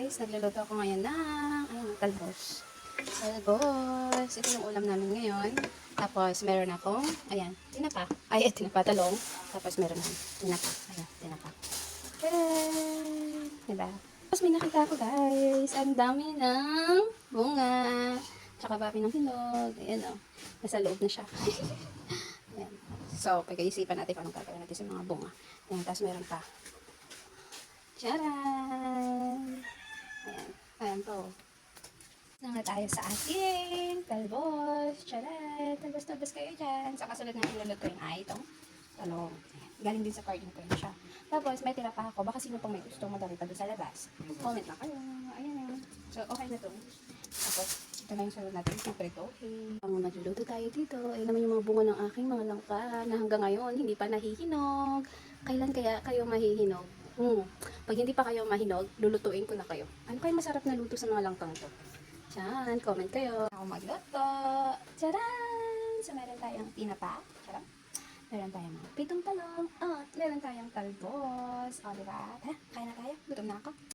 guys, nagluluto ako ngayon ng talbos. Talbos. Ito yung ulam namin ngayon. Tapos meron akong, ayan, tinapa. Ay, tinapa, talong. Tapos meron akong tinapa. Ayan, tinapa. Tadaan! Diba? Tapos may nakita ako guys. Ang dami ng bunga. Tsaka babi ng hinog. Ayan o. Nasa loob na siya. Ayan. So, pag-iisipan natin kung anong gagawin natin sa mga bunga. Ayan, tapos meron pa. Charan! Ayan. Ayan po. Na tayo sa ating talbos. Charan! Talbos-talbos kayo dyan. Sa kasunod na ilulutuin ay itong talong. Ayan. Galing din sa carding ko yun siya. Tapos may tira pa ako. Baka sino pang may gusto madami pa doon sa labas. Comment lang kayo. Ayan. So, okay na to. Tapos, ito na yung sunod natin. Pipritohin. Ang nagluluto tayo dito. Ayan naman yung mga bunga ng aking mga langka na hanggang ngayon hindi pa nahihinog. Kailan kaya kayo mahihinog? Pag hindi pa kayo mahinog, lulutuin ko na kayo. Ano pa yung masarap na luto sa mga langkang to? Diyan, comment kayo. Ako magluto. Tcharan! So, meron tayong tinapa. Tcharan. Meron tayong mga pitong talong. At meron tayong talbos. O, diba? Tara, kain na tayo. Gutom na ako.